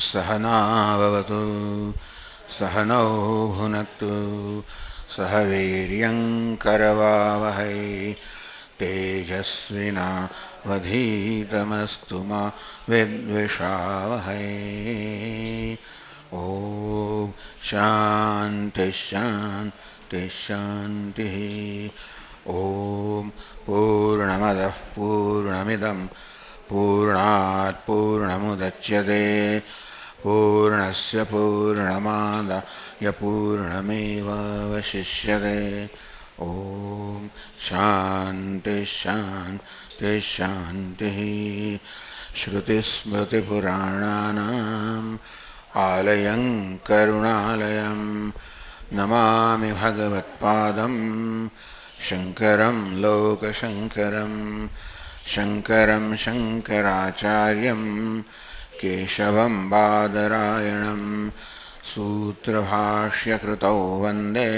सहनाववतु सहनौ भुनक्तु सह वीर्यङ्करवावहै तेजस्विनावधीतमस्तु मा विद्विषावहै। ॐ शान्ति शान्ति शान्तिः। ॐ पूर्णमदः पूर्णमिदं पूर्णात् पूर्णमुदच्यते पूर्णस्य पूर्णमादाय पूर्णमेवावशिष्यते। ॐ शान्ति शान्ति शान्तिः। श्रुतिस्मृतिपुराणानाम् आलयं करुणालयं नमामि भगवत्पादं शङ्करं लोकशङ्करं शङ्करं शङ्कराचार्यं केशवं बादरायणं सूत्रभाष्यकृतौ वन्दे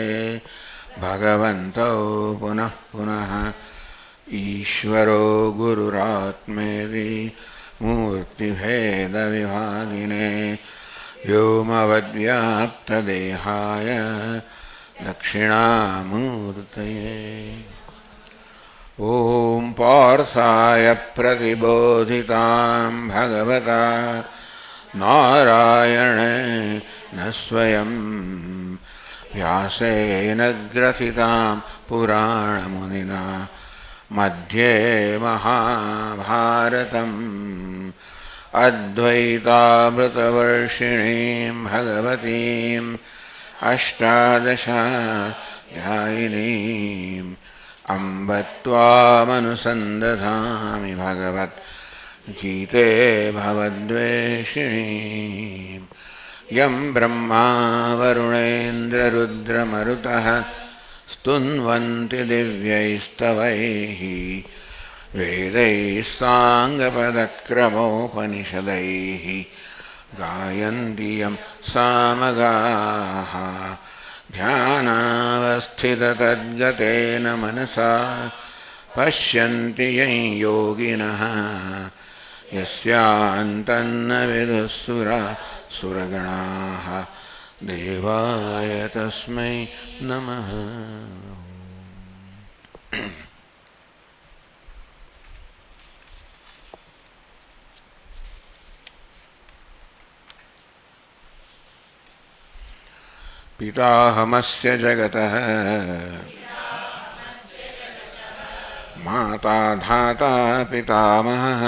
भगवन्तौ पुनः पुनः। ईश्वरो गुरुरात्मेति मूर्तिभेदविभागिने व्योमवद्व्याप्तदेहाय दक्षिणामूर्तये। ॐ पार्थाय प्रतिबोधितां भगवता नारायणेन स्वयं व्यासेन ग्रथितां पुराणमुनिना मध्ये महाभारतम् अद्वैतामृतवर्षिणीं भगवतीम् अष्टादशाध्यायिनीम् अम्ब त्वामनुसन्दधामि भगवद्गीते भवद्वेषिणीम्। यं ब्रह्मा वरुणेन्द्ररुद्रमरुतः स्तुन्वन्ति दिव्यैस्तवैः वेदैः साङ्गपदक्रमोपनिषदैः गायन्ति यं सामगाः ध्यानावस्थिततद्गतेन मनसा पश्यन्ति यं योगिनः यस्यान्तन्न विदुःसुरगणाः देवाय तस्मै नमः। पिताहमस्य जगतः माता धाता पितामहः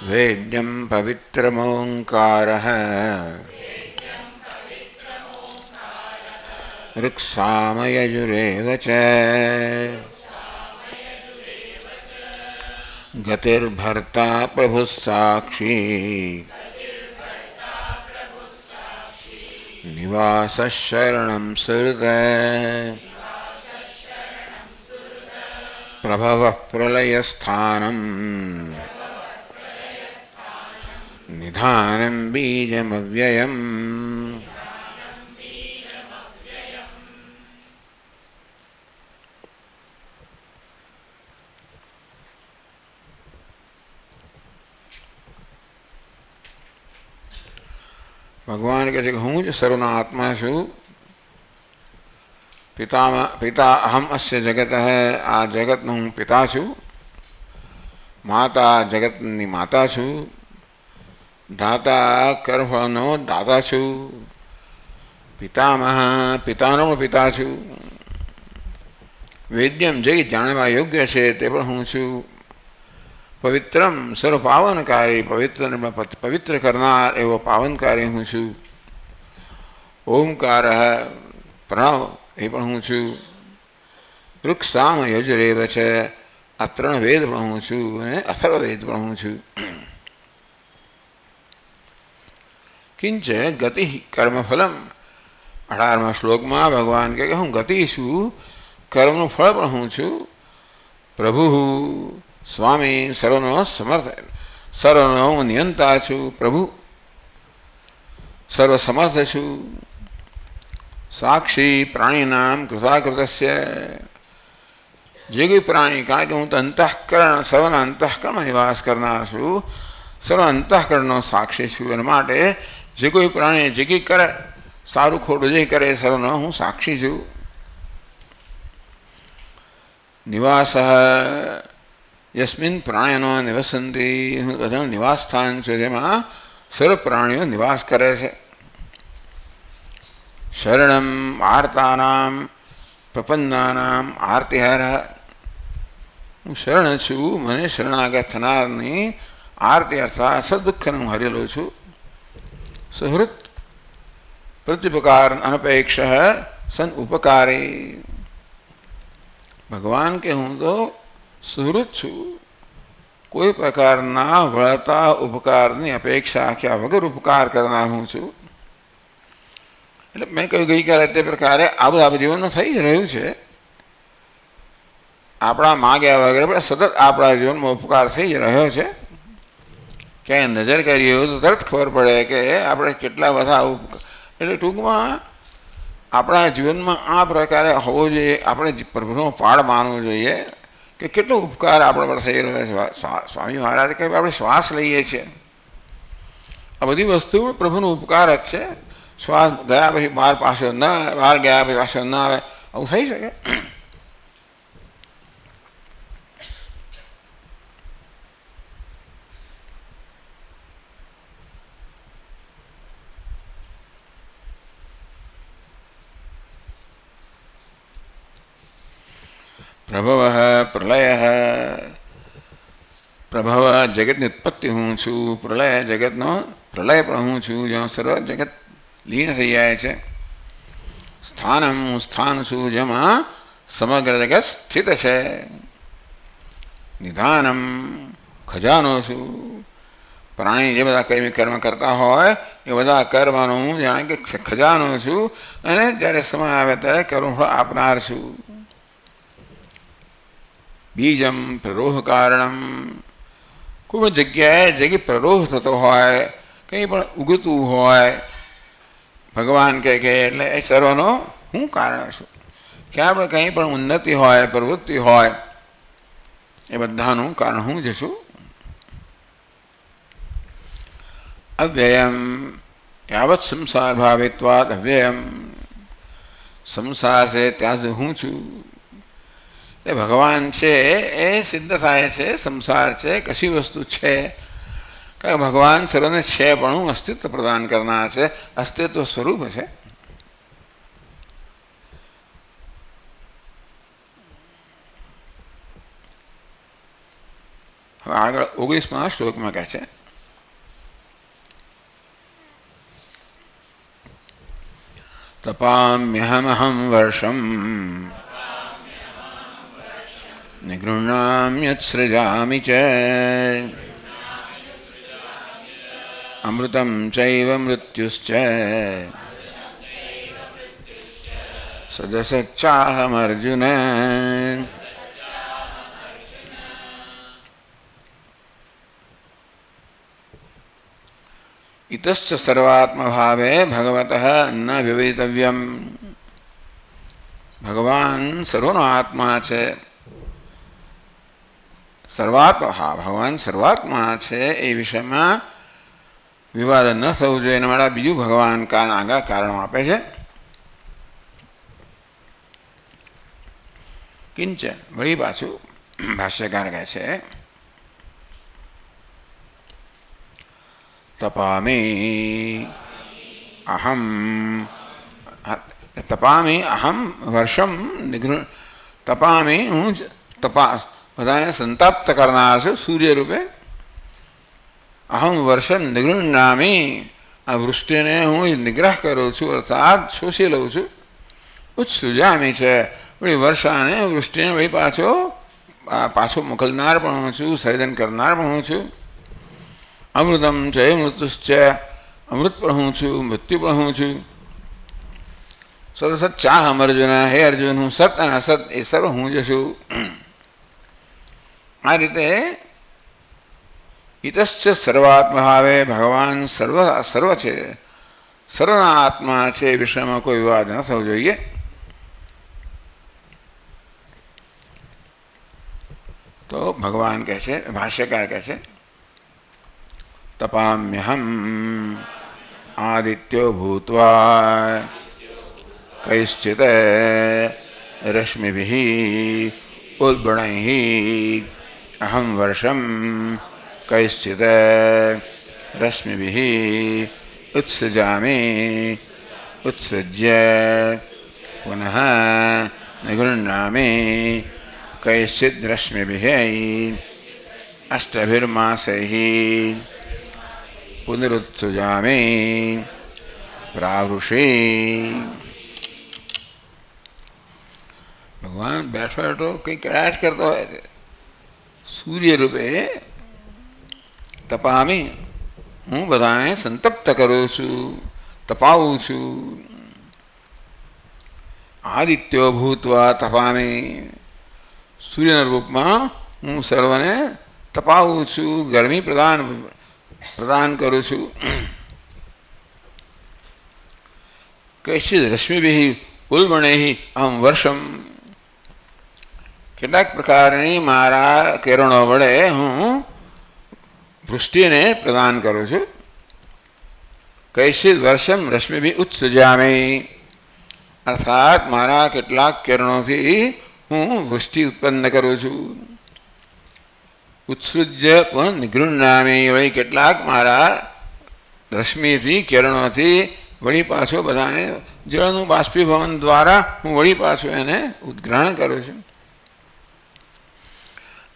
वेद्यं पवित्रमोङ्कारः ऋक्सामयजुरेव च गतिर्भर्ता प्रभुः साक्षी निवासः शरणं सुहृत् प्रभवः प्रलयस्थानम् निधानं बीजमव्ययम्। भगवान कहते हूँ जो सर्वनात्मासु पिता अहम अस्य जगत है आ जगत हूँ पिता छु माता जगत माता छु दाता कर्मनो दाता छु पितामह पितानो पिता छु वेद्यम जगत जानवा योग्य है ते पण हूँ छु पवित्रम सर्व पावनकारी पवित्र करनार एवं पावनकारी हूँ छु ओंकार प्रणव ये पण हूँ छु ऋक्साम यजुरेव च आ त्रण वेद पण हूँ छु अथर्ववेद पण हूँ छु। किंच गति कर्मफलम 18मा श्लोक में भगवान कहे हूँ गति छु कर्मनु फल पण हूँ छु प्रभु स्वामी सर्वनो समर्थ सर्वनो नियंता छु प्रभु सर्वसमर्थ छु साक्षी प्राणीनां कृताकृतस्य જે કોઈ પ્રાણી, કારણ કે હું તો અંતઃકરણ, સર્વના અંતઃકરણમાં નિવાસ કરનાર છું, સર્વ અંતઃકરણનો સાક્ષી છું. એના માટે જે કોઈ પ્રાણી જે કંઈ કરે, સારું ખોટું જે કરે, સર્વનો હું સાક્ષી છું. નિવાસ યસ્મિન પ્રાણીનો નિવસંતી, હું બધાનું નિવાસ સ્થાન છે જેમાં સર્વ પ્રાણીઓ નિવાસ કરે છે. શરણમ આર્તાનામ પ્રપન્નાનામ આરતિહાર, હું શરણ છું, મને શરણાગત થનારની આરતી અર્થાત સદુઃખને હું હરેલો છું. સુહૃત પ્રત્યુપકાર અનપેક્ષ સન ઉપકારી, ભગવાન કે હું તો સુહૃત છું, કોઈ પ્રકારના વળતા ઉપકારની અપેક્ષા રાખ્યા વગર ઉપકાર કરનાર હું છું. એટલે મેં કહ્યું ગઈકાલે તે પ્રકારે આ બધા જીવનમાં થઈ જ રહ્યું છે. આપણા માગ્યા વગેરે પણ સતત આપણા જીવનમાં ઉપકાર થઈ જ રહ્યો છે. ક્યાંય નજર કરીએ તો તરત ખબર પડે કે આપણે કેટલા બધા એટલે ટૂંકમાં આપણા જીવનમાં આ પ્રકારે હોવો જોઈએ. આપણે પ્રભુનો પાડ માનવો જોઈએ કે કેટલો ઉપકાર આપણા પર થઈ રહ્યો છે. સ્વામી મહારાજ કહે આપણે શ્વાસ લઈએ છીએ, આ બધી વસ્તુ પ્રભુનો ઉપકાર જ છે. શ્વાસ ગયા પછી બહાર ગયા પછી પાછો ન આવે, આવું થઈ શકે? પ્રભવ પ્રલય, પ્રભવ જગતની ઉત્પત્તિ હું છું, પ્રલય જગતનો પ્રલય પણ હું છું, જ્યાં સર્વ જગત લીન થઈ જાય છે. સ્થાનમ હું સ્થાન છું, જેમાં સમગ્ર જગત સ્થિત છે. નિધાનમ ખજાનો છું, પ્રાણી જે બધા કર્મ કરતા હોય એ બધા કર્મનો હું જાણે કે ખજાનો છું, અને જ્યારે સમય આવે ત્યારે કર્મફળ આપનાર છું. બીજમ પ્રરોહ કારણમ, કોઈ પણ જગ્યાએ જે કંઈ પ્રરોહ થતો હોય, કંઈ પણ ઉગતું હોય, ભગવાન કહે કે એટલે એ સર્વનો હું કારણ છું. ક્યાં પણ કંઈ પણ ઉન્નતિ હોય, પ્રવૃત્તિ હોય, એ બધાનું કારણ હું જ છું. અવ્યયમ યાવત સંસાર ભાવિત્વાદ અવ્યયમ, સંસાર છે ત્યાં સુધી હું છું. એ ભગવાન છે એ સિદ્ધ થાય છે. સંસાર છે કશી વસ્તુ છે, કારણ ભગવાન સર્વને છે પણ હું અસ્તિત્વ પ્રદાન કરનાર છે, અસ્તિત્વ સ્વરૂપ છે. હવે આગળ 19મા શ્લોકમાં કહે છે, તપામ્યહમહં વર્ષમ નિગૃહ્ણામ્યુત્સૃજામિ ચ અમૃતં ચૈવ મૃત્યુશ્ચ સદસચ્ચાહમર્જુન. ઇતશ્ચ સર્વાત્મભાવે ભગવતઃ ન વિવેતવ્યમ, ભગવાન સર્વનો આત્મા છે. ભગવાન સર્વાત્મા છે એ વિષયમાં વિવાદ ન થવું જોઈએ. એના માટે બીજું ભગવાન આગળ કારણ આપે છે. કિંચ વળી પાછું ભાષ્યકાર કહે છે, તપામી અહમ વર્ષમ તપામી, હું બધાને સંતાપ્ત કરનાર છું સૂર્ય રૂપે. અહમ વર્ષમ નિગૃહ્ણામી, આ વૃષ્ટિને હું નિગ્રહ કરું છું, અર્થાત શોષી લઉં છું. ઉત્સૃજામી છે, વળી વર્ષાને વૃષ્ટિને વળી પાછો મોકલનાર પણ હું છું, સર્જન કરનાર પણ હું છું. અમૃતમ છે મૃત્યુશ્ચ, અમૃત પણ હું છું, મૃત્યુ પણ હું છું. સત્ચાહમ અર્જુન, હે અર્જુન હું સત અને અસત એ સર્વ હું જ છું. આ રીતે ઇતશ્ચ સર્વાત્મભાવે, ભગવાન સર્વ છે, સર્વના આત્મા છે, એ વિષયમાં કોઈ વિવાદ ન થવો જોઈએ. ભગવાન કહે છે, ભાષ્યકાર કહે છે, તપામ્યહમ આદિત્યો ભૂત્વા કૈશ્ચિત રશ્મિભિઃ ઉદ્બણૈઃ અહમ વર્ષમ કૈશ્ચિત રશ્મિભિઃ ઉત્સૃજામિ ઉત્સૃજ્ય પુનઃ નિગૃહ્ણામિ કૈશ્ચિદ રશ્મિભિઃ અષ્ટભિર્માસૈઃ પુનરુત્સૃજામિ પ્રાવૃષી. ભગવાન બેઠો બેઠો કંઈ કર્યા જ કરતો હોય. સૂર્ય રૂપે તપામી, હું બધાને સંતપ્ત કરું છું, તપાવું છું. આદિત્યો ભૂત્વા તપામી, સૂર્યના રૂપમાં હું સર્વને તપાવું છું, ગરમી પ્રદાન કરું છું. કૈશ્ચિદ રશ્મિભિઃ ઉલ્બણૈઃ અહમ વર્ષમ, કેટલાક પ્રકારની મારા કિરણો વડે હું વૃષ્ટિને પ્રદાન કરું છું. કૈશ્ચિદ વર્ષમ રશ્મિભિઃ ઉત્સૃજામિ, અર્થાત મારા કેટલાક કિરણોથી હું વૃષ્ટિ ઉત્પન્ન કરું છું. ઉત્સૃજ્ય પણ નિગૃહ્ણામિ, વળી કેટલાક મારા રશ્મિથી કિરણોથી વળી પાછો બધાને જળનું બાષ્પીભવન દ્વારા હું વળી પાછો એને ઉદ્ગ્રહણ કરું છું.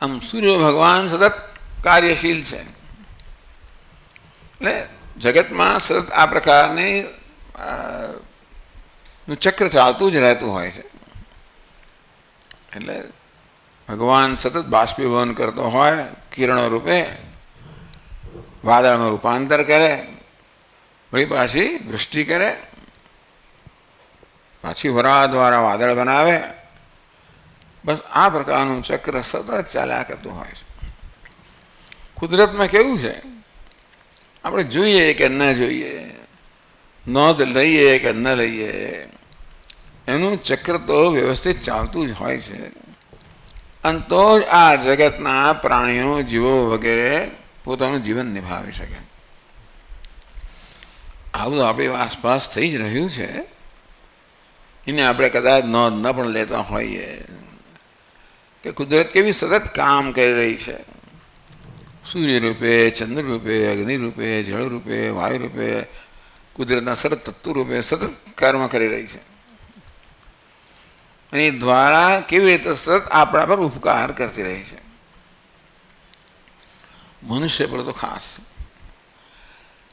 આમ સૂર્ય ભગવાન સતત કાર્યશીલ છે. એટલે જગતમાં સતત આ પ્રકારની નું ચક્ર ચાલતું જ રહેતું હોય છે. એટલે ભગવાન સતત બાષ્પીભવન કરતો હોય, કિરણો રૂપે વાદળમાં રૂપાંતર કરે, વળી પાછી વૃષ્ટિ કરે, પાછી વરાળ દ્વારા વાદળ બનાવે. બસ આ પ્રકારનું ચક્ર સતત ચાલ્યા કરતું હોય છે. કુદરતમાં કેવું છે, આપણે જોઈએ કે ન જોઈએ, નોંધ લઈએ કે ન લઈએ, એનું ચક્ર તો વ્યવસ્થિત ચાલતું જ હોય છે. અને તો જ આ જગતના પ્રાણીઓ, જીવો વગેરે પોતાનું જીવન નિભાવી શકે. આવું આપણી આસપાસ થઈ જ રહ્યું છે. એને આપણે કદાચ નોંધ ન પણ લેતા હોઈએ કે કુદરત કેવી સતત કામ કરી રહી છે. સૂર્ય રૂપે, ચંદ્ર રૂપે, અગ્નિ રૂપે, જળ રૂપે, વાયુ રૂપે, કુદરતના સતત તત્વ રૂપે સતત કર્મ કરી રહી છે. અને દ્વારા કેવી રીતે સતત આપણા પર ઉપકાર કરતી રહી છે. મનુષ્ય પર તો ખાસ.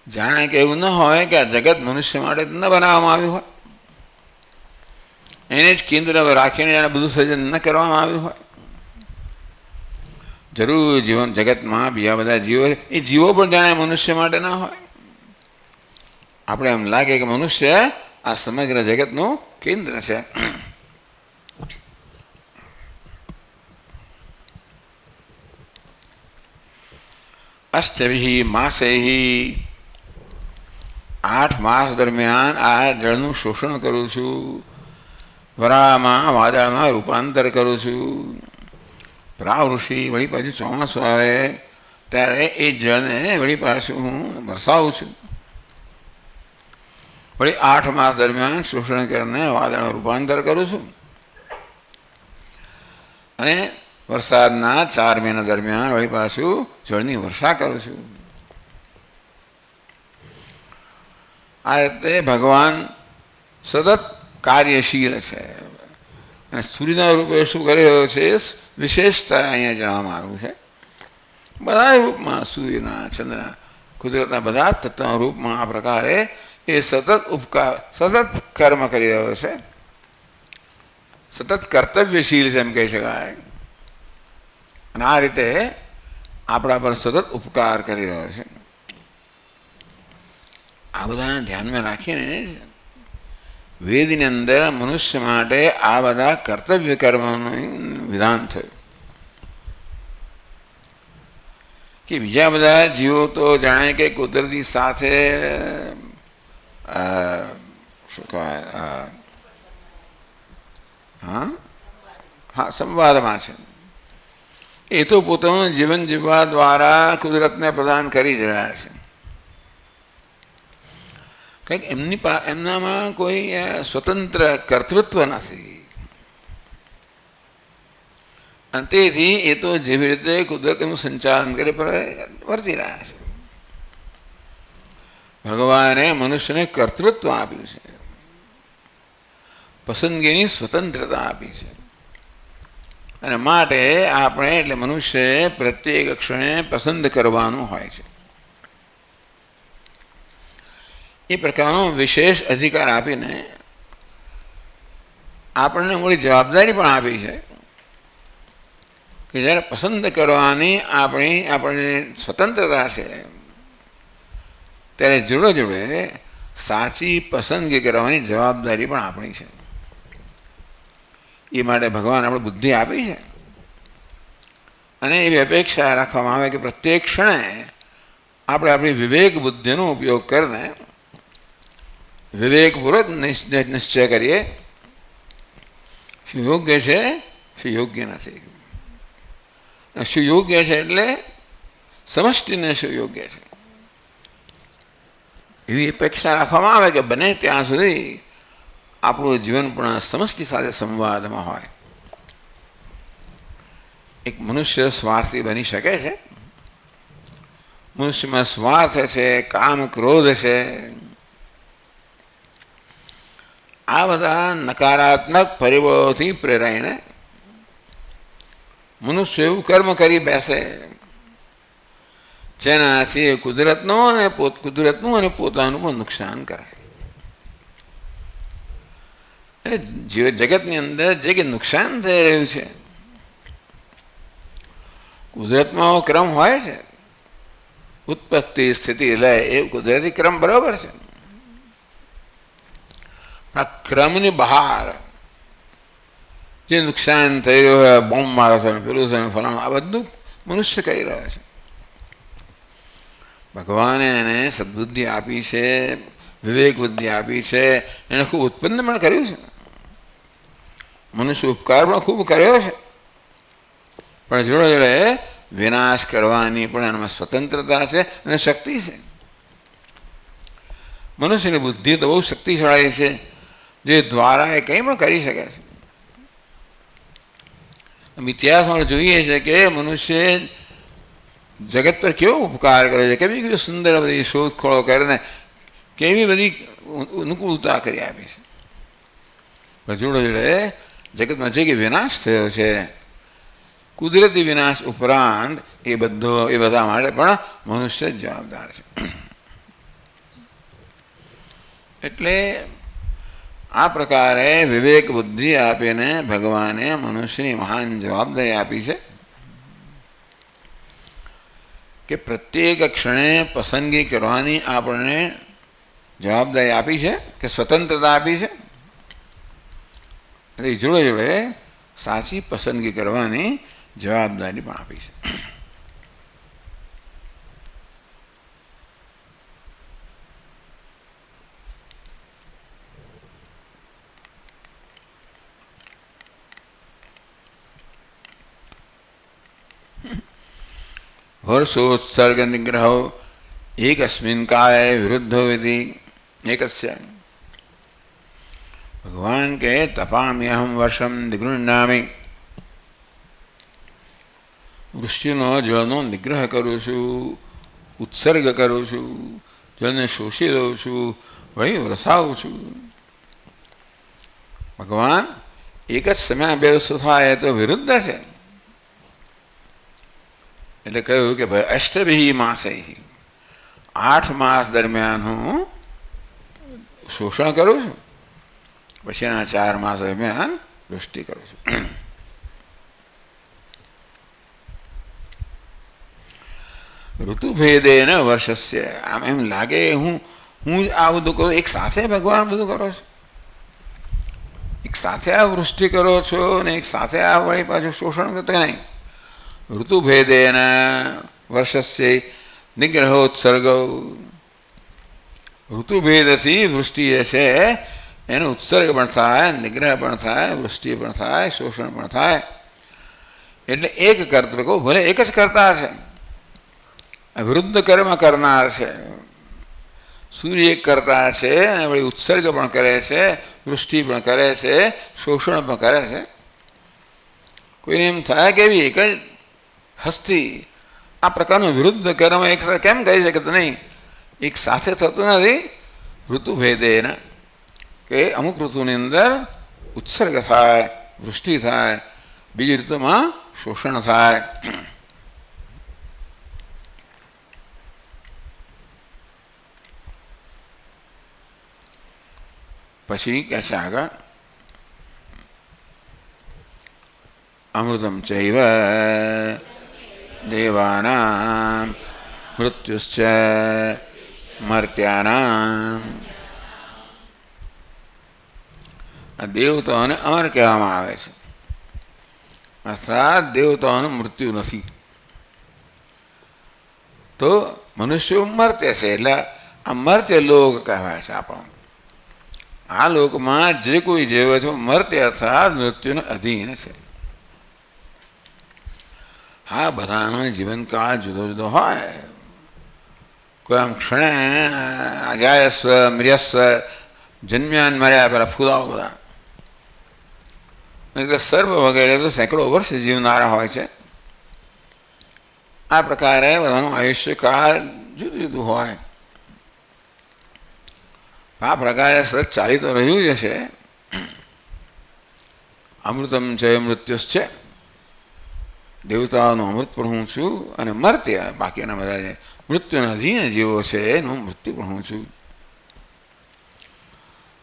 જાણે કે એવું ન હોય કે આ જગત મનુષ્ય માટે ન બનાવવામાં આવ્યું હોય, એને જ કેન્દ્ર રાખીને એને બધું સર્જન ન કરવામાં આવ્યું હોય. જરૂર જીવન જગતમાં બીજા બધા જીવો, એ જીવો પણ જાણે મનુષ્ય માટે ના હોય. આપણે એમ લાગે કે મનુષ્ય આ સમગ્ર જગતનું કેન્દ્ર છે. અષ્ટભિઃ માસૈઃ, 8 માસ દરમિયાન આ જળનું શોષણ કરું છું, વરાળમાં વાદળમાં રૂપાંતર કરું છું. પ્રાવૃષિ, વળી પાછું ચોમાસું આવે ત્યારે એ જળને વળી પાછું હું વરસાવું છું. વળી 8 માસ દરમિયાન શોષણ કરીને વાદળમાં રૂપાંતર કરું છું. અને વરસાદના 4 મહિના દરમિયાન વળી પાછું જળની વર્ષા કરું છું. આ રીતે ભગવાન સતત કાર્યશીલ છે. અને સૂર્યના રૂપે શું કરી રહ્યો છે, વિશેષતા અહીંયા જણાવવામાં આવ્યું છે. બધા રૂપમાં, સૂર્યના, ચંદ્રના, કુદરતના બધા તત્વના રૂપમાં આ પ્રકારે એ સતત કર્મ કરી રહ્યો છે. સતત કર્તવ્યશીલ છે એમ કહી શકાય. અને આ રીતે આપણા પર સતત ઉપકાર કરી રહ્યો છે. આ બધાને ધ્યાનમાં રાખીને વેદની અંદર મનુષ્ય માટે આ બધા કર્તવ્ય કર્મનું વિધાન થયું. કે બીજા બધા જીવો તો જાણે કે કુદરતી સાથે શું કહેવાય, હા સંવાદમાં છે. એ તો પોતાનું જીવન જીવવા દ્વારા કુદરતને પ્રદાન કરી જ રહ્યા છે. કંઈક એમનામાં કોઈ સ્વતંત્ર કર્તૃત્વ નથી. અને તેથી એ તો જેવી રીતે કુદરત એનું સંચાલન કરે વર્તી રહ્યા છે. ભગવાને મનુષ્યને કર્તૃત્વ આપ્યું છે, પસંદગીની સ્વતંત્રતા આપી છે. અને માટે આપણે એટલે મનુષ્યએ પ્રત્યેક ક્ષણે પસંદ કરવાનું હોય છે. એ પ્રકારનો વિશેષ અધિકાર આપીને આપણને મોટી જવાબદારી પણ આપી છે કે જ્યારે પસંદ કરવાની આપણને સ્વતંત્રતા છે, ત્યારે જોડે જોડે સાચી પસંદગી કરવાની જવાબદારી પણ આપણી છે. એ માટે ભગવાન આપણે બુદ્ધિ આપી છે અને એવી અપેક્ષા રાખવામાં આવે કે પ્રત્યેક ક્ષણે આપણે આપણી વિવેક બુદ્ધિનો ઉપયોગ કરીને વિવેકપૂર્વક નિશ્ચય કરીએ શું યોગ્ય છે, શું યોગ્ય નથી. શું યોગ્ય છે એટલે સમષ્ટિને શું યોગ્ય છે એવી અપેક્ષા રાખવામાં આવે કે બને ત્યાં સુધી આપણું જીવન પણ સમષ્ટિ સાથે સંવાદમાં હોય. એક મનુષ્ય સ્વાર્થી બની શકે છે. મનુષ્યમાં સ્વાર્થ છે, કામ ક્રોધ છે, આ બધા નકારાત્મક પરિબળોથી પ્રેરાઈને મનુષ્ય એવું કર્મ કરી બેસે જેનાથી કુદરતનું અને પોતાનું પણ નુકસાન કરે. જગતની અંદર જે કે નુકસાન થઈ રહ્યું છે, કુદરતમાં ક્રમ હોય છે, ઉત્પત્તિ સ્થિતિ લય, એ કુદરતી ક્રમ બરાબર છે. આ ક્રમની બહાર જે નુકસાન થઈ રહ્યું હોય, બોમ્બ મારો છે, પેલું છે, ફલાણું, આ બધું મનુષ્ય કરી રહ્યો છે. ભગવાને એને સદબુદ્ધિ આપી છે, વિવેક બુદ્ધિ આપી છે, એને ખૂબ ઉત્પન્ન પણ કર્યું છે. મનુષ્ય ઉપકાર પણ ખૂબ કર્યો છે, પણ જોડે જોડે વિનાશ કરવાની પણ એનામાં સ્વતંત્રતા છે અને શક્તિ છે. મનુષ્યની બુદ્ધિ તો બહુ શક્તિશાળી છે, જે દ્વારા એ કંઈ પણ કરી શકે છે. ઇતિહાસમાં જોઈએ છે કે મનુષ્ય જગત પર કેવો ઉપકાર કરે છે, કેવી કેવી સુંદર બધી શોધખોળો કરીને કેવી બધી અનુકૂળતા કરી આપી છે. પણ જોડે જોડે જગતમાં જે કે વિનાશ થયો છે, કુદરતી વિનાશ ઉપરાંત એ બધા માટે પણ મનુષ્ય જ જવાબદાર છે. એટલે આ પ્રકારે વિવેક બુદ્ધિ આપીને ભગવાને મનુષ્યની મહાન જવાબદારી આપી છે કે પ્રત્યેક ક્ષણે પસંદગી કરવાની આપણને જવાબદારી આપી છે, કે સ્વતંત્રતા આપી છે. એટલે જોડે જોડે સાચી પસંદગી કરવાની જવાબદારી પણ આપી છે. વર્ષોત્સર્ગ નિગ્રહો એકસ્મિન કાય વિરુદ્ધો વિધિ એકસ્ય. ભગવાન કે તપામ્યહમ વર્ષમ દ્વિગુણામી, વૃષ્ટિનો જળનો નિગ્રહ કરું છું, ઉત્સર્ગ કરું છું, જળને શોષી દઉં છું, વળી વરસાવું છું. ભગવાન એક જ સમય બે વસ્તુ થાય તો વિરુદ્ધ છે. એટલે કહ્યું કે ભાઈ અષ્ટભી માસે 8 માસ દરમિયાન હું શોષણ કરું છું, પછીના 4 માસ દરમિયાન વૃષ્ટિ કરું છું. ઋતુભેદેન વર્ષસ્ય. આમ એમ લાગે હું આ બધું કરું, એક સાથે ભગવાન બધું કરો છો, એક સાથે આ વૃષ્ટિ કરો છો ને એક સાથે આ વળી પાછું શોષણ કરતો નહીં. ઋતુભેદેન વર્ષસ્ય નિગ્રહોત્સર્ગ. ઋતુભેદથી વૃષ્ટિ જે છે એનો ઉત્સર્ગ પણ થાય, નિગ્રહ પણ થાય, વૃષ્ટિ પણ થાય, શોષણ પણ થાય. એટલે એક કર્તૃ કહું, ભલે એક જ કરતા હશે, વિરુદ્ધ કર્મ કરનાર છે. સૂર્ય એક કરતા છે અને વળી ઉત્સર્ગ પણ કરે છે, વૃષ્ટિ પણ કરે છે, શોષણ પણ કરે છે. કોઈને એમ થાય કે એવી એક જ હસ્તી આ પ્રકારનું વિરુદ્ધ કર્મ એક સાથે કેમ કહી શકે? તો નહીં, એક સાથે થતું નથી. ઋતુભેદેના કે અમુક ઋતુની અંદર ઉત્સર્ગ થાય, વૃષ્ટિ થાય, બીજી ઋતુમાં શોષણ થાય. પછી કહે છે આગળ, અમૃતમ ચૈવ દેવાનામ મૃત્યુશ્ચ મર્ત્યાનામ. આ દેવતાઓને અમર કહેવામાં આવે છે, અર્થાત દેવતાઓનું મૃત્યુ નથી. તો મનુષ્યો મર્ત્ય છે, એટલે આ મર્ત્ય લોક કહેવાય છે. આપણો આ લોકમાં જે કોઈ જીવે છે મર્ત્ય અર્થાત મૃત્યુને અધીન છે. હા, બધાનો જીવનકાળ જુદો જુદો હોય. કોઈ આમ ક્ષણે અજાયસ્વ મ્રિયસ્વ, જન્મ્યા મર્યા પેલા ફૂદાઓ બધા, એટલે સર્પ વગેરે તો સેંકડો વર્ષ જીવનારા હોય છે. આ પ્રકારે બધાનું આયુષ્યકાળ જુદું જુદું હોય. આ પ્રકારે સતત ચાલી તો રહ્યું જ છે. અમૃતમ છે મૃત્યુશ્ચ, દેવતાઓનું અમૃત પણ હું છું, અને મર્ત્ય બાકીના બધા જે મૃત્યુના અધીન જીવો છે એનું મૃત્યુ પણ હું છું.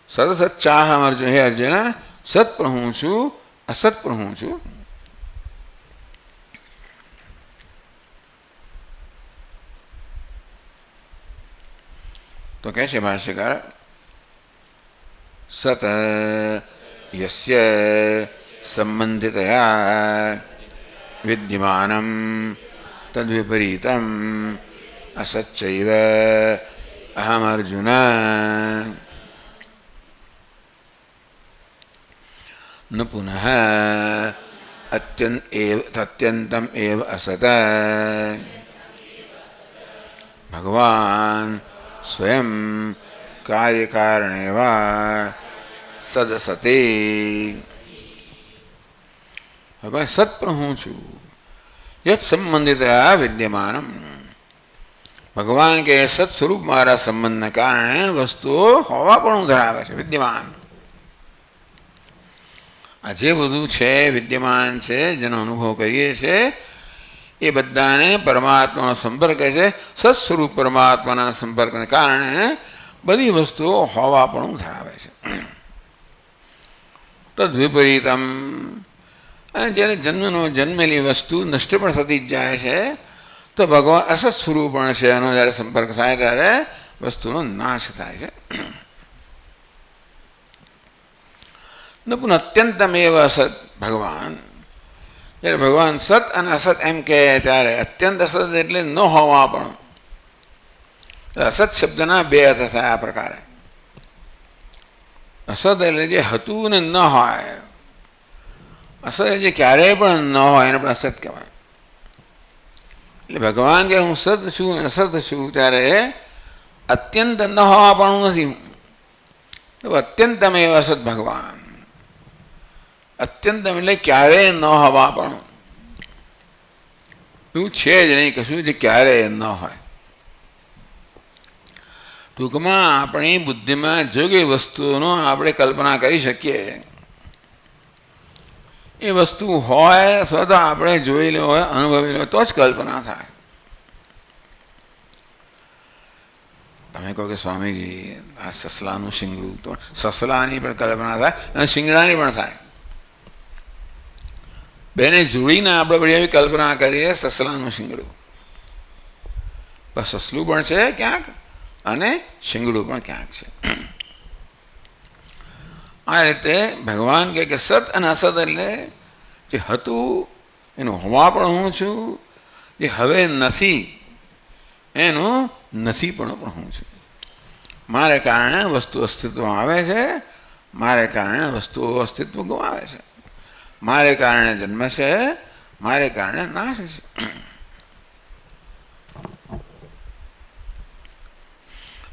સદસત ચાહ અર્જુન, હે અર્જુન, સત પણ હું છું, અસત પણ હું છું. તો કહે છે ભાષ્યકાર, સત યસ્ય સંબંધિતયા વિદ્યમાનમ તદ્વિપરીતમ અસચ્ચૈવ અહમ અર્જુન ન પુનઃ અત્યંતમ એવ અસત ભગવાન સ્વયં કાર્યકારણેવા સદસતે. ભગવાન સત પણ હું છું, યત સંબંધિત વિદ્યમાનમ. ભગવાન કે સત સ્વરૂપ મારા સંબંધને કારણે વસ્તુઓ હોવા પણ ધરાવે છે, વિદ્યમાન. આ જે બધું છે વિદ્યમાન છે, જેનો અનુભવ કરીએ છીએ એ બધાને પરમાત્માનો સંપર્ક છે. સત્સ્વરૂપ પરમાત્માના સંપર્કને કારણે બધી વસ્તુઓ હોવા પણ ધરાવે છે. તદ વિપરીતમ, જ્યારે જન્મેલી વસ્તુ નષ્ટ પણ થતી જ જાય છે, તો ભગવાન અસત સ્વરૂપ પણ છે, એનો જ્યારે સંપર્ક થાય ત્યારે વસ્તુનો નાશ થાય છે. ન પુનઃ અત્યંતમ એવ અસત ભગવાન, જ્યારે ભગવાન સત અને અસત એમ કહે ત્યારે અત્યંત અસત એટલે ન હોવા પણ. અસત શબ્દના બે અર્થ થાય આ પ્રકારે. અસત એટલે જે હતું ને ન હોય, અસત જે ક્યારેય પણ ન હોય એને પણ અસત કહેવાય. એટલે ભગવાન કે હું સત છું ને અસત છું, ત્યારે અત્યંત ન હોવા પણ હું નથી. અત્યંતમ એવ અસત ભગવાન, અત્યંતમ એટલે ક્યારેય ન હોવા પણ. એવું છે જ નહીં કશું જે ક્યારેય ન હોય. ટૂંકમાં આપણી બુદ્ધિમાં જો કોઈ વસ્તુનો આપણે કલ્પના કરી શકીએ, એ વસ્તુ હોય અથવા તો આપણે જોઈ લો હોય, અનુભવી લો તો જ કલ્પના થાય. તમે કહો કે સ્વામીજી આ સસલાનું શિંગડું, તો સસલાની પણ કલ્પના થાય અને શિંગડાની પણ થાય. બેને જોડીને આપણે બધી એવી કલ્પના કરીએ, સસલાનું શિંગડું. બસ સસલું પણ છે ક્યાંક અને શિંગડું પણ ક્યાંક છે. આ રીતે ભગવાન કહે કે સત અને અસત એટલે જે હતું એનું હોવા પણ હું છું, જે હવે નથી એનું નથી પણ હું છું. મારે કારણે વસ્તુ અસ્તિત્વમાં આવે છે, મારે કારણે વસ્તુઓ અસ્તિત્વ ગુમાવે છે. મારે કારણે જન્મે છે, મારે કારણે નાશ છે.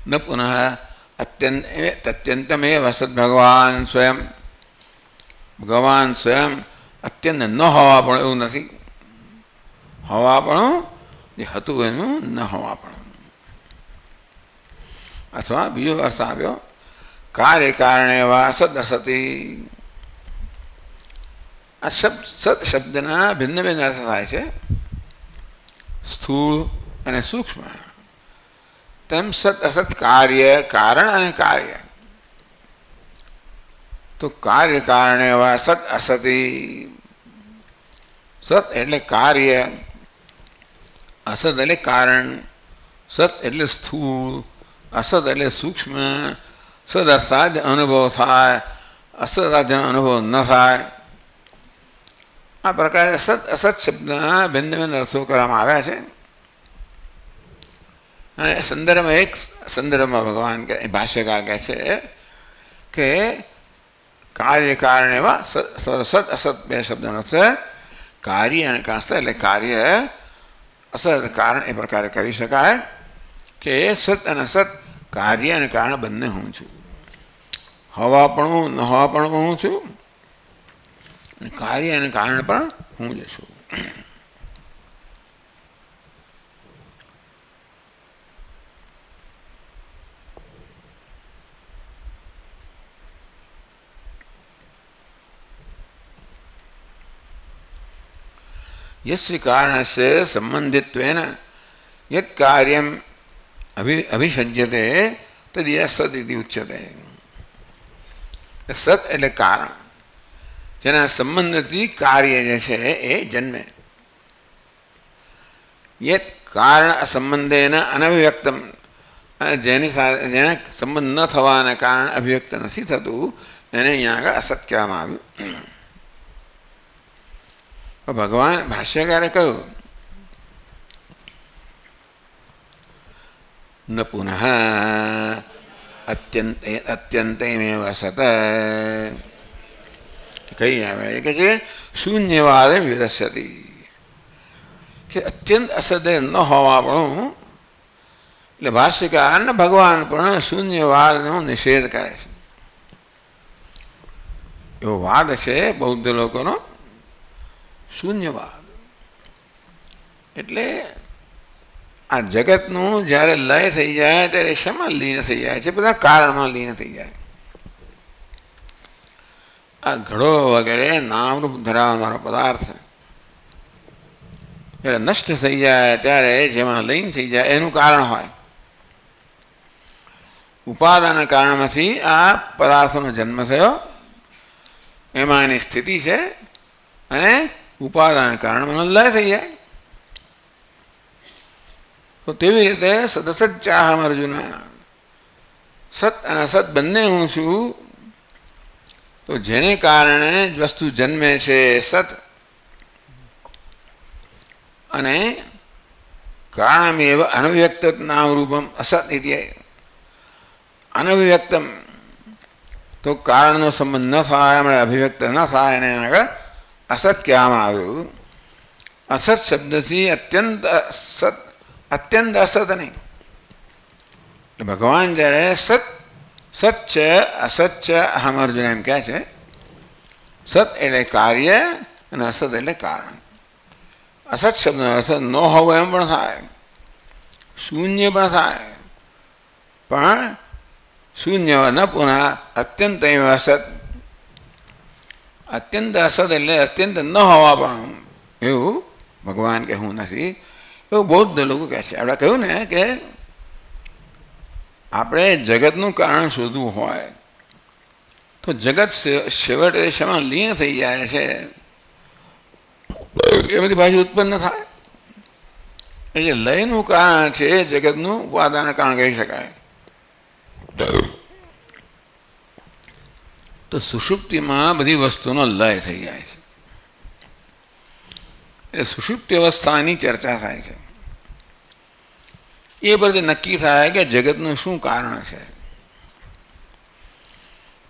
ન પુનઃ અત્યંતમેવ સદ ભગવાન સ્વયં. ભગવાન સ્વયં અત્યંત ન હોવા પણ એવું નથી. હોવા પણ જે હતું એનું ન હોવા પણ. અથવા બીજો અર્થ આવ્યો કાર્ય કારણે વા સદ અસતી. આ સત શબ્દના ભિન્ન ભિન્ન અર્થ થાય છે, સ્થૂળ અને સૂક્ષ્મ. તેમ સત અસત કાર્ય કારણ અને કાર્ય. તો કાર્ય કારણે વા સત અસતી. સત એટલે કાર્ય, અસત એટલે કારણ, સત એટલે સ્થૂળ, અસત એટલે સૂક્ષ્મ. સદ અર્થાત અનુભવ થાય, અસત અનુભવ ન થાય. આ પ્રકારે સત અસત શબ્દના ભિન્ન ભિન્ન અર્થો કરવામાં આવ્યા છે. અને સંદર્ભમાં એક સંદર્ભમાં ભગવાન ભાષ્યકાર કહે છે કે કાર્ય કારણે વા સત અસત બે શબ્દનો અર્થ કાર્ય અને કાસ્ત એટલે કાર્ય, અસત કારણ એ પ્રકારે કરી શકાય કે સત અને અસત કાર્ય અને કારણ બંને હું છું. હવા પણ ન હવા પણ હું છું, અને કાર્ય અને કારણ પણ હું જ છું. यस्य कारणस्य संबंधित्वेन यत् कार्यम् अभिषज्यते तद् सत् इति उच्यते. સત એટલે કારણ, જેના સંબંધથી કાર્ય જે છે એ જન્મે. યત કારણ સંબંધેન અનભિવ્યક્તમ, જેની સાથે જેના સંબંધ ન થવાના કારણે અભિવ્યક્ત નથી થતું, એને અહીંયા આગળ અસત કહેવામાં આવ્યું. ભગવાન ભાષ્યકારે કહ્યું ન પુનઃ અત્યંતમેવ સત. કઈ આવે કે છે શૂન્યવાદ વિદસ્યતિ, કે અત્યંત અસદે ન હોવા પણ, એટલે ભાષ્યકાર ને ભગવાન પણ શૂન્યવાદનો નિષેધ કરે છે. એવો વાદ છે બૌદ્ધ લોકોનો, શૂન્યવાદ. એટલે આ જગતનું જ્યારે લય થઈ જાય ત્યારે શેમાં લીન થઈ જાય છે? બધા કારણમાં લીન થઈ જાય. આ ઘડો વગેરે નામરૂપ ધરાવનારો પદાર્થ જ્યારે નષ્ટ થઈ જાય ત્યારે જેમાં લીન થઈ જાય એનું કારણ હોય. ઉપાદાનના કારણમાંથી આ પદાર્થોનો જન્મ થયો, એમાં એની સ્થિતિ છે, અને ઉપાદાન કારણમાં લય થઈ જાય. તો તેવી રીતે સદસત ચાહમ અર્જુન, સત અને અસત બંને હું છું. તો જેને કારણે જ વસ્તુ જન્મે છે સત, અને કારણમેવ અનવ્યક્ત નામ રૂપમ અસત ઇતિ. અનવ્યક્તમ તો કારણનો સંબંધ ન થાય, હમણાં અભિવ્યક્ત ન થાય, એને આગળ અસત કહેવામાં આવ્યું. અસત શબ્દથી અત્યંત અસત નહીં. ભગવાન જ્યારે સત સત છે અસત છે અહમ અર્જુન એમ કહે છે. સત એટલે કાર્ય અને અસત એટલે કારણ. અસત શબ્દનો અર્થ ન હોવો એમ પણ થાય, શૂન્ય પણ થાય, પણ શૂન્ય ન પુનઃ અત્યંત અસત. અત્યંત અસત એટલે અત્યંત ન હોવા પણ, એવું ભગવાન કહેવું નથી, એવું બૌદ્ધ લોકો કહે છે. આપણે કહ્યું ને કે આપણે જગતનું કારણ શોધવું હોય તો જગત છેવટે શેમાં લીન થઈ જાય છે, એમાંથી પાછું ઉત્પન્ન થાય. એટલે લયનું કારણ છે જગતનું ઉપાદાન કારણ કહી શકાય. તો સુષુપ્તિમાં બધી વસ્તુનો લય થઈ જાય છે. એટલે સુષુપ્તિ અવસ્થાની ચર્ચા થાય છે. એ પરથી નક્કી થાય કે જગતનું શું કારણ છે.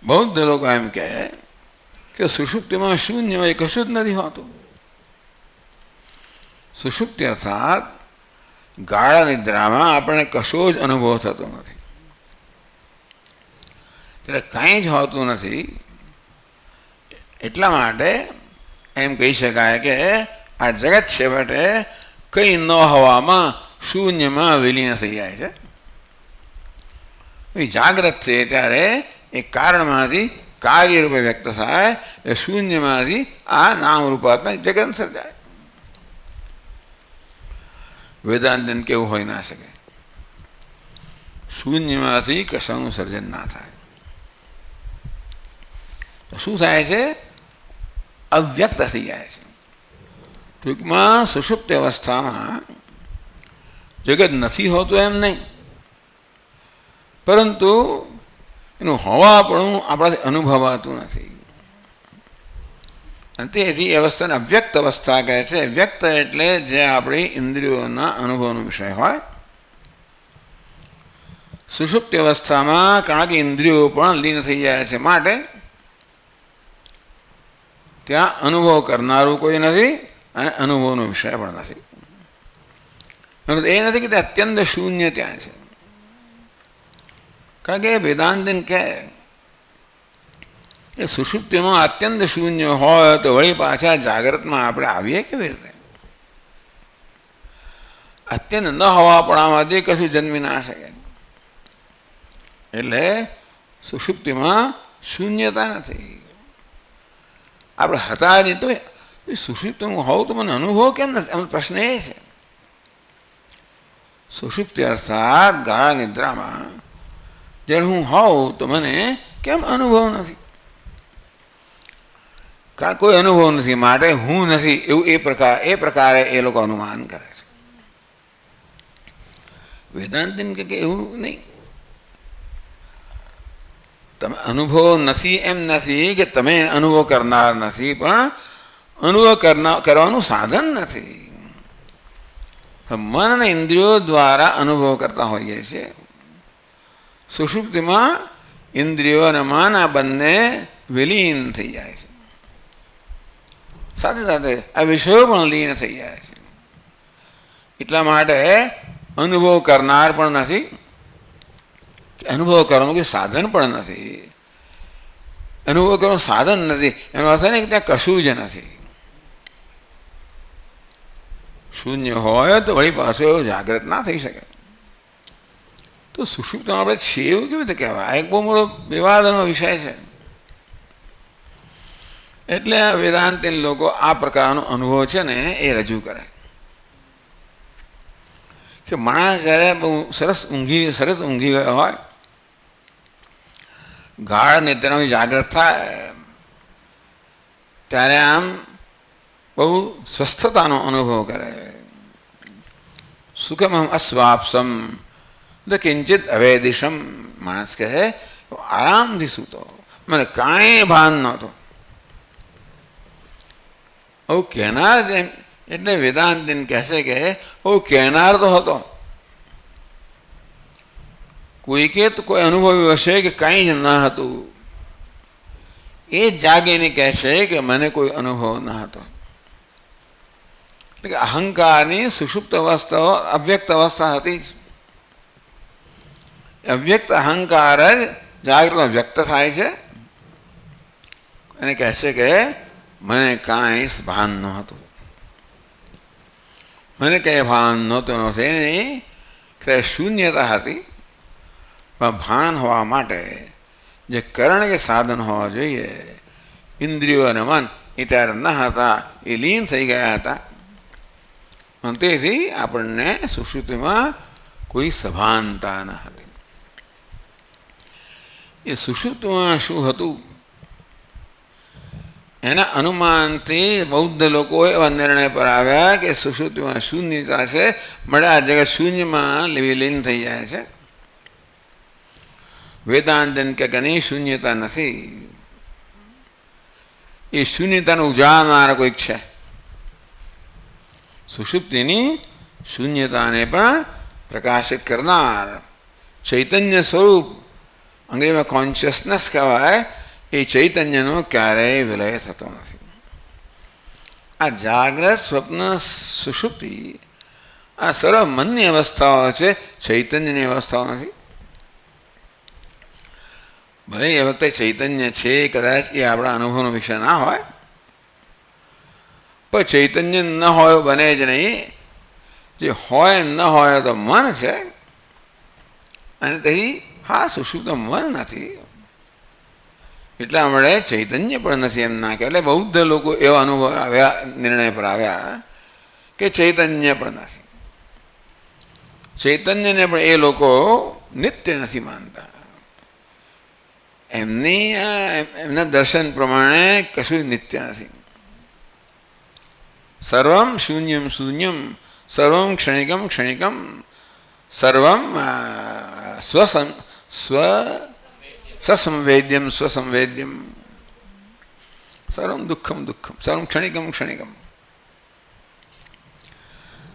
બૌદ્ધ લોકો એમ કહે કે સુષુપ્તિમાં શૂન્ય હોય, કશું જ નથી હોતું. સુષુપ્તિ અર્થાત ગાઢ નિદ્રામાં આપણને કશો જ અનુભવ થતો નથી, ત્યારે કાંઈ જ હોતું નથી. એટલા માટે એમ કહી શકાય કે આ જગત છેવટે કંઈ ન હોવામાં શૂન્યમાં વિલીન થઈ જાય છે. જાગ્રત છે ત્યારે એ કારણમાંથી કાર્ય રૂપે વ્યક્ત થાય, એ શૂન્યમાંથી આ નામ રૂપાત્મક જગત સર્જાય. વેદાંતન કેવું હોઈ ના શકે, શૂન્યમાંથી કશાનું સર્જન ના થાય. તો શું થાય છે? અવ્યક્ત થઈ જાય છે. ટૂંકમાં સુષુપ્ત અવસ્થામાં જગત નથી હોતું એમ નહીં, પરંતુ એનું હોવાપણું આપણાથી અનુભવાતું નથી. અને તેથી એ અવસ્થાને અવ્યક્ત અવસ્થા કહે છે. વ્યક્ત એટલે જે આપણી ઇન્દ્રિયોના અનુભવનો વિષય હોય. સુષુપ્ત અવસ્થામાં કારણ કે ઇન્દ્રિયો પણ લીન થઈ જાય છે, માટે ત્યાં અનુભવ કરનારું કોઈ નથી અને અનુભવનો વિષય પણ નથી. એ નથી કે તે અત્યંત શૂન્ય ત્યાં છે. કારણ કે વેદાંતન કહે એ સુષુપ્તિમાં અત્યંત શૂન્ય હોય તો વળી પાછા જાગ્રતમાં આપણે આવીએ કેવી રીતે? અત્યંત ન હોવા પણ આમાંથી કશું જન્મી ના શકે. એટલે સુષુપ્તિમાં શૂન્યતા નથી. આપણે હતા નહીં તો સુષુપ્તિમાં હોવું તો મને અનુભવ કેમ નથી? એમ પ્રશ્ન એ છે. સુષુપ્તિ અર્થાત ગાઢ નિદ્રામાં જ્યારે હું હોઉં તો મને કેમ અનુભવ નથી? કારણ કોઈ અનુભવ નથી, માટે હું નથી એવું એ પ્રકારે એ લોકો અનુમાન કરે છે. વેદાંતિન કે એવું નહીં. તમે અનુભવ નથી એમ નથી કે તમે અનુભવ કરનાર નથી, પણ અનુભવ કરવાનું સાધન નથી. મન અને ઇન્દ્રિયો દ્વારા અનુભવ કરતા હોઈએ છીએ. સુષુપ્તિમાં ઇન્દ્રિયો અને મન આ બંને વિલીન થઈ જાય છે. સાથે સાથે આ વિષયો પણ લીન થઈ જાય છે. એટલા માટે અનુભવ કરનાર પણ નથી, અનુભવ કરવાનું કોઈ સાધન પણ નથી. અનુભવ કરવાનું સાધન નથી એનો અર્થ નહીં કે ત્યાં કશું જ નથી. શૂન્ય હોય તો વળી પાછો એવો જાગ્રત ના થઈ શકે. તો સુષુપ્તમાં આપણે છીએ એવું કેવી રીતે કહેવાય? એક બહુ મોટો વિવાદનો વિષય છે. એટલે આ વેદાંતિન લોકો આ પ્રકારનો અનુભવ છે ને એ રજૂ કરે કે માણસ જ્યારે બહુ સરસ ઊંઘી ગયો હોય, ગાઢ નિદ્રામાં જાગ્રત થાય, ત્યારે આમ બહુ સ્વસ્થતાનો અનુભવ કરે. સુખમહમ અસ્વાપ્સમ કિંચિત અવેદિશમ. માણસ કહે આરામથી સૂતો, મને કાંઈ ભાન નહોતું. હું કહેનાર જ એમ. એટલે વેદાંતિન કહેશે કે હું કહેનાર તો હતો. કોઈકે તો કોઈ અનુભવ્યું હશે કે કંઈ જ ન હતું. એ જાગીને કહેશે કે મને કોઈ અનુભવ ન હતો. એટલે કે અહંકારની સુષુપ્ત અવસ્થાઓ અવ્યક્ત અવસ્થા હતી જ. અવ્યક્ત અહંકાર જ જાગૃતમાં વ્યક્ત થાય છે અને કહેશે કે મને કાંઈ ભાન નહોતું. મને કંઈ ભાન નહોતું નથી કે શૂન્યતા હતી. પણ ભાન હોવા માટે જે કરણ કે સાધન હોવા જોઈએ, ઇન્દ્રિયો અને મન એ ત્યારે ન હતા, એ લીન થઈ ગયા હતા. અને તેથી આપણને સુષુપ્તિમાં કોઈ સભાનતા ન હતી. એ સુષુપ્તિમાં શું હતું એના અનુમાનથી બૌદ્ધ લોકો એવા નિર્ણય પર આવ્યા કે સુષુપ્તિમાં શૂન્યતા છે, મળે આ જગત શૂન્યમાં વિલીન થઈ જાય છે. વેદાંતન કે ઘણી શૂન્યતા નથી, એ શૂન્યતાને ઉજાડનાર કોઈક છે. સુષુપ્તિની શૂન્યતાને પણ પ્રકાશિત કરનાર ચૈતન્ય સ્વરૂપ, અંગ્રેજીમાં કોન્શિયસનેસ કહેવાય, એ ચૈતન્યનો ક્યારેય વિલય થતો નથી. આ જાગ્રત સ્વપ્ન સુષુપ્તિ આ સર્વ મનની અવસ્થાઓ છે, ચૈતન્યની અવસ્થાઓ નથી. ભલે એ વખતે ચૈતન્ય છે, કદાચ એ આપણા અનુભવનો વિષય ના હોય, પણ ચૈતન્ય ન હોય બને જ નહીં. જે હોય ન હોય તો મન છે, અને તેથી હા સુષુપ્ત મન નથી, એટલા મળે ચૈતન્ય પણ નથી એમ ના કહેવાય. એટલે બૌદ્ધ લોકો એવા અનુભવ આવ્યા, નિર્ણય પર આવ્યા કે ચૈતન્ય પણ નથી. ચૈતન્યને પણ એ લોકો નિત્ય નથી માનતા. એમના દર્શન પ્રમાણે કશું નિત્ય નથી. સર્વમ શૂન્યમ શૂન્યમ, સર્વમ ક્ષણિકમ ક્ષણિકમ, સર્વમ સસંવેદ્યમ સ્વસંવેદ્યમ, સર્વમ દુઃખમ દુઃખમ, સર્વમ ક્ષણિકમ ક્ષણિકમ,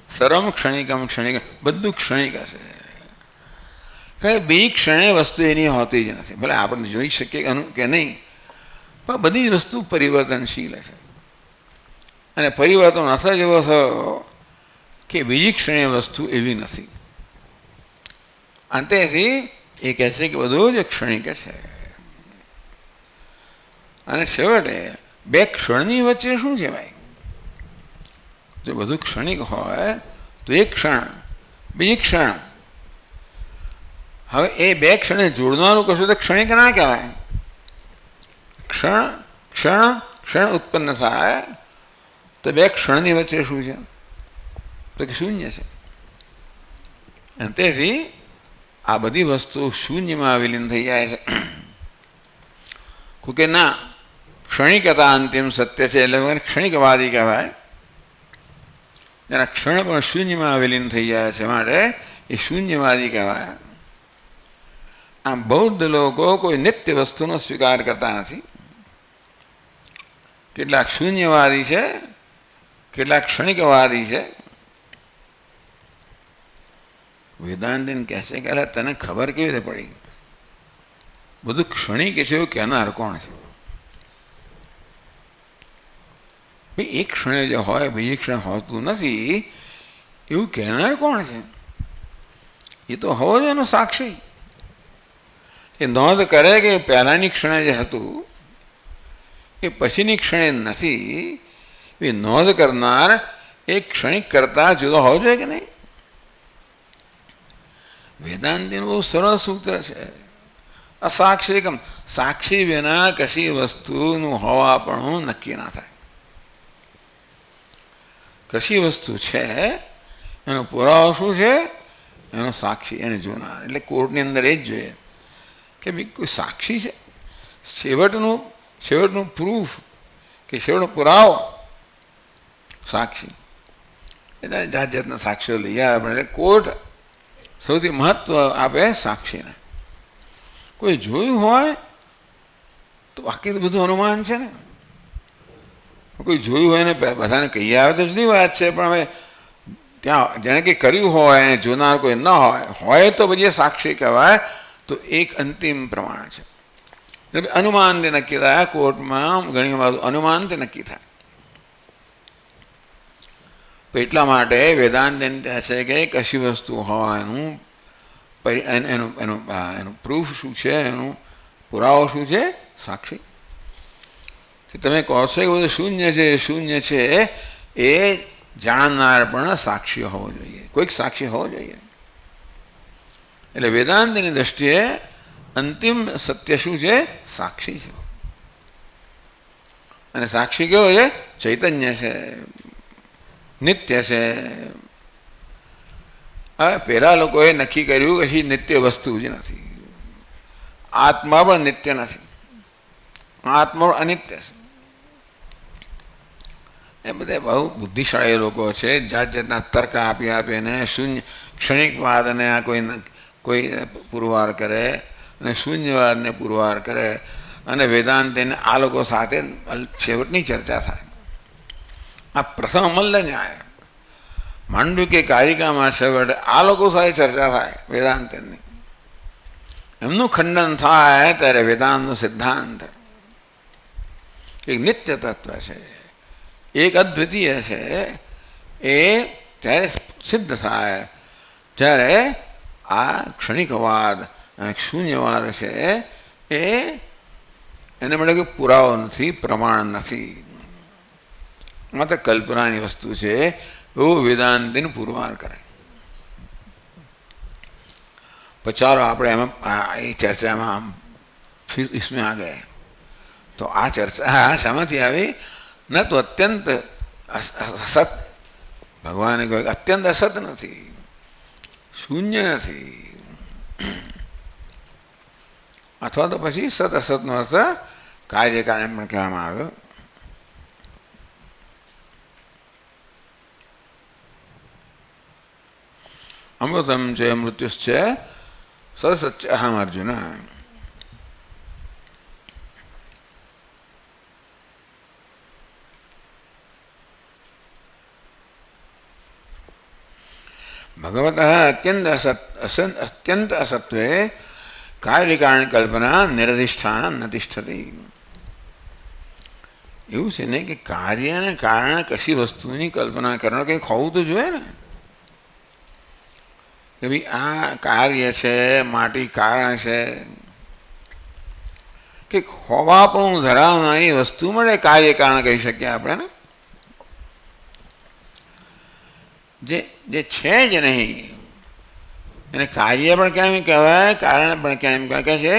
સર્વમ ક્ષણિકમ ક્ષણિકમ, બધું ક્ષણિક હશે. કઈ બે ક્ષણે વસ્તુ એની હોતી જ નથી. ભલે આપણે જોઈ શકીએ કે નહીં, પણ બધી જ વસ્તુ પરિવર્તનશીલ છે. અને પરિવર્તન અસર એવો થયો કે બીજી ક્ષણે વસ્તુ એવી નથી. અંતેથી એ કહે છે કે બધું જ ક્ષણિક છે. અને છેવટે બે ક્ષણની વચ્ચે શું છે ભાઈ? જો બધું ક્ષણિક હોય તો એક ક્ષણ, બીજી ક્ષણ. હવે એ બે ક્ષણે જોડનારું કશું તો ક્ષણિક ના કહેવાય. ક્ષણ ક્ષણ ક્ષણ ઉત્પન્ન થાય તો બે ક્ષણની વચ્ચે શું છે? તો કે શૂન્ય છે. અને તેથી આ બધી વસ્તુ શૂન્યમાં વિલીન થઈ જાય છે. કે ના, ક્ષણિકતા અંતિમ સત્ય છે, એટલે ક્ષણિકવાદી કહેવાય. જેના ક્ષણ પણ શૂન્યમાં વિલીન થઈ જાય છે, માટે એ શૂન્યવાદી કહેવાય. આમ બૌદ્ધ લોકો કોઈ નિત્ય વસ્તુનો સ્વીકાર કરતા નથી. કેટલાક શૂન્યવાદી છે, કેટલાક ક્ષણિકવાદી છે. વેદાંતિન કહે છે કે તને ખબર કેવી રીતે પડી? બધું ક્ષણિક છે એવું કહેનાર કોણ છે? ભાઈ એક ક્ષણે જે હોય બીજી ક્ષણે હોતું નથી એવું કહેનાર કોણ છે? એ તો હોવો જોઈએ એનો સાક્ષી. એ નોંધ કરે કે પહેલાંની ક્ષણે જે હતું એ પછીની ક્ષણે નથી. એ નોંધ કરનાર એક ક્ષણિક કરતા જુદો હોવો જોઈએ કે નહીં? વેદાંતિનું બહુ સરળ સૂત્ર છે. અસાક્ષિકમ, સાક્ષી વિના કશી વસ્તુનું હોવા પણ નક્કી ના થાય. કશી વસ્તુ છે એનો પુરાવો શું છે? એનો સાક્ષી, એને જોનાર. એટલે કોર્ટની અંદર એ જ જોઈએ કે ભાઈ કોઈ સાક્ષી છે. છેવટનું પ્રૂફ કે છેવટનો પુરાવો સાક્ષી. એટલે જાત જાતના સાક્ષીઓ લઈ આવે પણ એટલે કોર્ટ સૌથી મહત્વ આપે સાક્ષીને. કોઈ જોયું હોય તો બાકી તો બધું અનુમાન છે ને. કોઈ જોયું હોય ને બધાને કહી આવે તો જુદી વાત છે, પણ હવે ત્યાં જેણે કંઈ કર્યું હોય અને જોનાર કોઈ ન હોય તો પછી સાક્ષી કહેવાય. તો એક અંતિમ પ્રમાણ છે. અનુમાનથી નક્કી થાય. કોર્ટમાં ઘણી વાર અનુમાનથી નક્કી થાય. એટલા માટે વેદાંત કહે છે કે કશી વસ્તુ હોય એનું પ્રૂફ શું છે, એનું પુરાવો શું છે? સાક્ષી. તમે કહો છો કે બધું શૂન્ય છે, શૂન્ય છે, એ જાણનાર પણ સાક્ષી હોવો જોઈએ, કોઈક સાક્ષી હોવો જોઈએ. એટલે વેદાંતની દ્રષ્ટિએ અંતિમ સત્ય શું છે? સાક્ષી છે. અને સાક્ષી કેવો છે? ચૈતન્ય છે, નિત્ય છે. હવે પેલા લોકોએ નક્કી કર્યું કે કશી નિત્ય વસ્તુ જ નથી. આત્મા પણ નિત્ય નથી, આત્મા અનિત્ય છે. એ બધા બહુ બુદ્ધિશાળી લોકો છે. જાત જાતના તર્ક આપીને શૂન્ય ક્ષણિકવાદને આ કોઈ પુરવાર કરે અને શૂન્યવાદને પુરવાર કરે અને વેદાંતને આ લોકો સાથે છેવટની ચર્ચા થાય. આ પ્રથમ અમલ્ય ન્યાય માંડુ કે કારિકામાં છેવટે આ લોકો સાથે ચર્ચા થાય વેદાંતની. એમનું ખંડન થાય ત્યારે વેદાંતનો સિદ્ધાંત એક નિત્ય તત્વ છે, એક અદ્વિતીય છે એ ત્યારે સિદ્ધ થાય જ્યારે આ ક્ષણિકવાદ અને શૂન્યવાદ છે એ એને મળે કે પુરાવો નથી, પ્રમાણ નથી, માત્ર કલ્પનાની વસ્તુ છે એવું વેદાંતિને પુરવાર કરે. तो चलो आप चर्चा में फिर इसमें आ गए. तो आ चर्चा समझ आई न तो अत्यंत असत भगवान ने कहा अत्यंत असत नहीं, शून्य नहीं, अथवा तो पछी सत असत नो अर्थ कार्य कारण पण कहेवामां आव्यो. अमृतम च मृत्युश्च सत्सच्च अहम अर्जुन. भगवतः अत्यंत असत्वे कार्य कारण कल्पना निरधिष्ठान न तिष्ठति. એવું છે ને કે કાર્યને કારણે કશી વસ્તુની કલ્પના કરવાનો કંઈક હોવું તો જોઈએ ને કે ભાઈ આ કાર્ય છે, માટી કારણ છે, કે હોવાપણું ધરાવનારી વસ્તુ મળે કાર્ય કારણ કહી શકીએ આપણે ને. જે છે જ નહીં એને કાર્ય પણ કેમ કહેવાય, કારણ પણ કેમ કહેવાય કે છે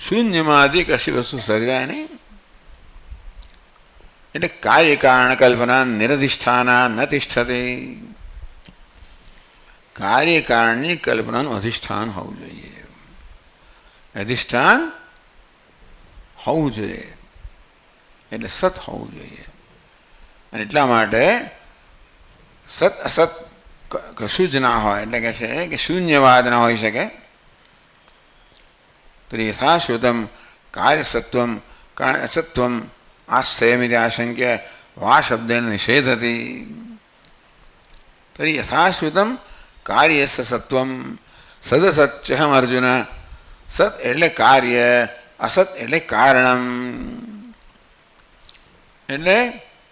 શૂન્યમાંથી કશી વસ્તુ સર્જાય નહીં. એટલે કાર્ય કારણ કલ્પના નિરધિષ્ઠાના ન તિષ્ઠતે. કાર્ય કારણની કલ્પનાનું અધિષ્ઠાન હોવું જોઈએ, અધિષ્ઠાન હોવું જોઈએ, એટલે સત હોવું જોઈએ. અને એટલા માટે સત અસત કશું જ ના હોય એટલે કે છે કે શૂન્યવાદ ના હોઈ શકે. તો યથાશ્રુતમ કાર્યસત્વમ કારણ અસત્વમ આસ્થયમિતિ આશંક્ય વા શબ્દેન નિષેધતી. તરી યથાશ્રુતમ કાર્યસ્ય સત્વમ સદસચ્ચહમ અર્જુન. સત એટલે કાર્ય, અસત એટલે કારણમ. એટલે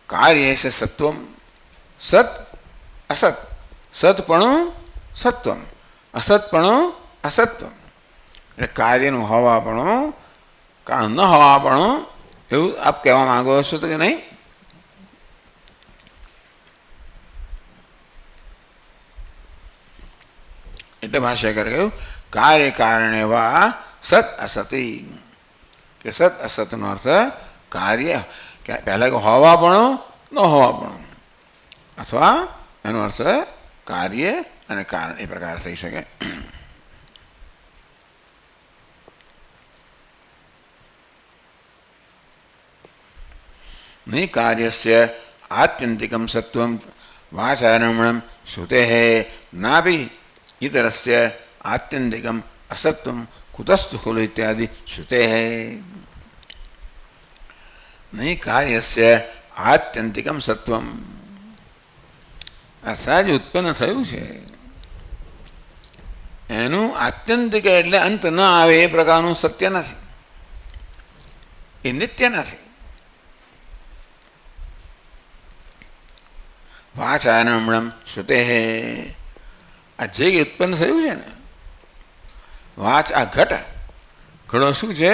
કાર્યસ્ય સત્વમ, સત અસત, સતપણું સત્વમ, અસતપણું અસત્વમ. એટલે કાર્યનું હોવાપણું, કારણ ન હોવાપણું, એવું આપ કહેવા માંગો છો તો કે નહીં? એટલે ભાષ્યકાર કહ્યું કાર્ય કારણે વા સત અસતી. કે સત અસતનો અર્થ કાર્ય કે પહેલાં કે હોવાપણું ન હોવાપણું, અથવા એનો અર્થ કાર્ય અને કારણ એ પ્રકાર થઈ શકે. નહીં કાર્યસ્ય આત્યંતિકમ સત્વમ વાચારમણમ શ્રુતેઃ નાપી ઇતરસ્ય આત્યંતિકમ અસત્વમ કુતસ્તુ ખલુ ઇત્યાદિ શ્રુતેઃ. નહીં કાર્યસ્ય આત્યંતિકમ સત્વમ, આ સહજ ઉત્પન્ન થયું છે એનું આત્યંતિક એટલે અંત ન આવે એ પ્રકારનું સત્ય નથી, એ નિત્ય નથી. વાચારમણમ શ્રુતેઃ, આ જે ઉત્પન્ન થયું છે ને વાચ, આ ઘટ ઘડો શું છે?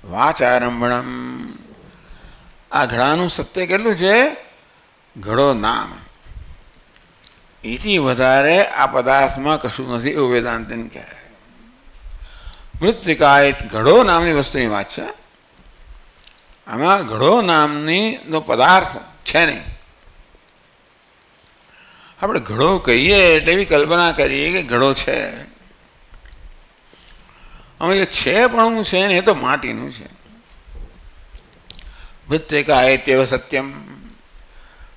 વાચારંભણમ. આ ઘડાનું સત્ય કેટલું છે? ઘડો નામ. એથી વધારે આ પદાર્થમાં કશું નથી એવું વેદાંતિને કહેવાય. મૃત્તિકા એ ઘડો નામની વસ્તુની વાત છે. આમાં ઘડો નામની નો પદાર્થ છે નહીં. આપણે ઘડો કહીએ એટલે એવી કલ્પના કરીએ કે ઘડો છે. અમે જે છે પણ છે ને એ તો માટીનું છે. મૃત્તિકા એત્યવ સત્યમ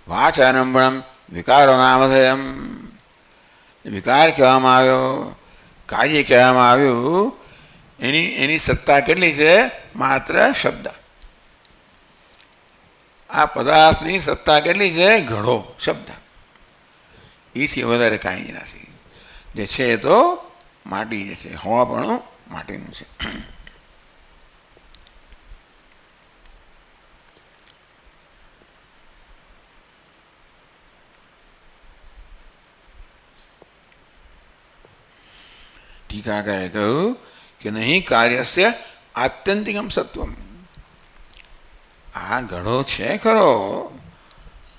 વાચારંભણમ વિકારો નામધેયમ. વિકાર કહેવામાં આવ્યો, કાર્ય કહેવામાં આવ્યું, એની સત્તા કેટલી છે? માત્ર શબ્દ. આ પદાર્થની સત્તા કેટલી છે? ઘડો શબ્દ. એથી વધારે કાંઈ નથી. જે છે એ તો માટી જે છે, હોવાપણું માટીનું છે. ટીકાકારે કહ્યું કે નહીં કાર્યસ્ય આત્યંતિકમ સત્વમ. આ ઘડો છે ખરો,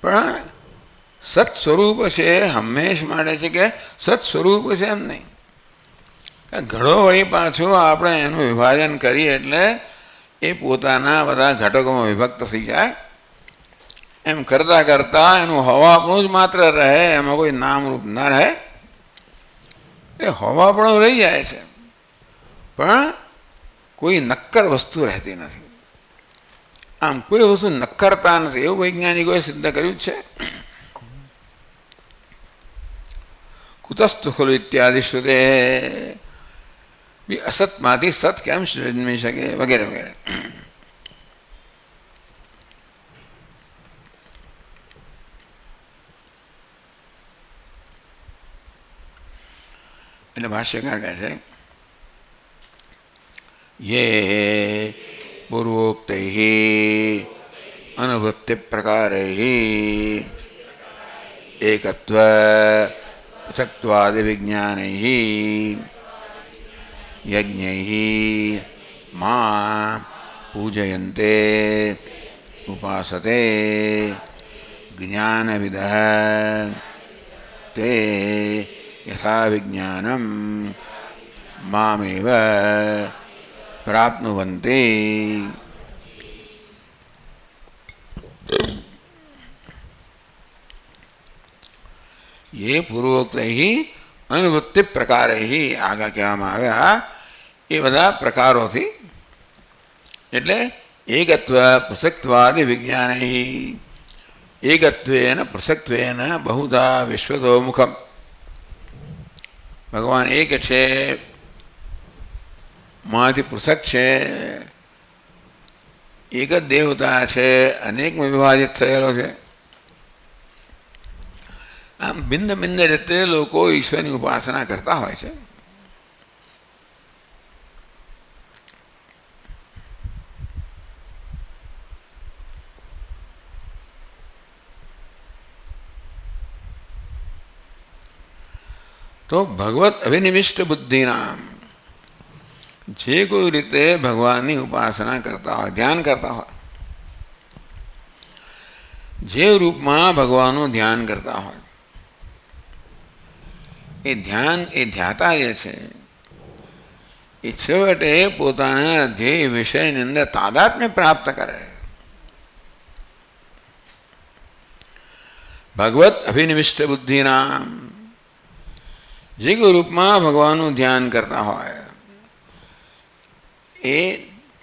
પણ સત સ્વરૂપ છે, હંમેશ માટે છે કે સત સ્વરૂપ છે એમ નહીં. ઘડો વળી પાછો આપણે એનું વિભાજન કરીએ એટલે એ પોતાના બધા ઘટકોમાં વિભક્ત થઈ જાય. એમ કરતાં કરતાં એનું હવાપણું જ માત્ર રહે, એમાં કોઈ નામરૂપ ના રહે. એ હવાપણું રહી જાય છે, પણ કોઈ નક્કર વસ્તુ રહેતી નથી. આમ કોઈ વસ્તુ નક્કરતા નથી એવું વૈજ્ઞાનિકોએ સિદ્ધ કર્યું છે. કુતસ્તુ ખલુ ઇત્યાદિ શ્રુતે, અસતમાંથી સત કેમ જન્મી શકે વગેરે વગેરે. એટલે ભાષ્યકાર કહે છે યે પૂર્વોક્તૈ અનુવૃત્તિ પ્રકારૈ એકત્વ પૃથક્ત્વાદિ વિજ્ઞાનૈ યજ્ઞૈ મા પૂજયન્તે ઉપાસતે જ્ઞાનવિદઃ તે યથા વિજ્ઞાનમ મામેવ પ્રાપ્નુવન્તિ. ये પૂર્વોક્તૈ અનુવૃત્તિ પ્રકારૈ આગળ કહેવામાં આવ્યા એ બધા પ્રકારોથી, એટલે એકત્વ પૃથક્ત્વાદિ વિજ્ઞાનૈ, એકત્વેન પૃથક્ત્વેન બહુધા વિશ્વતોમુખમ. ભગવાન એક છે, માંથી પૃથક છે, એક જ દેવતા છે, અનેકમાં વિભાજિત થયેલો છે. આમ ભિન્ન ભિન્ન રીતે લોકો ઈશ્વરની ઉપાસના કરતા હોય છે. તો ભગવત અભિનિવિષ્ટ બુદ્ધિનામ, જે કોઈ રીતે ભગવાનની ઉપાસના કરતા હોય, ધ્યાન કરતા હોય, જે રૂપમાં ભગવાનનું ધ્યાન કરતા હોય, એ ધ્યાન, એ ધ્યાતા જે છે એ છેવટે પોતાના ધ્યેય વિષયની અંદર તાદાત્મ્ય પ્રાપ્ત કરે. ભગવત અભિનિવિષ્ટ બુદ્ધિનામ, જે કોઈ રૂપમાં ભગવાનનું ધ્યાન કરતા હોય એ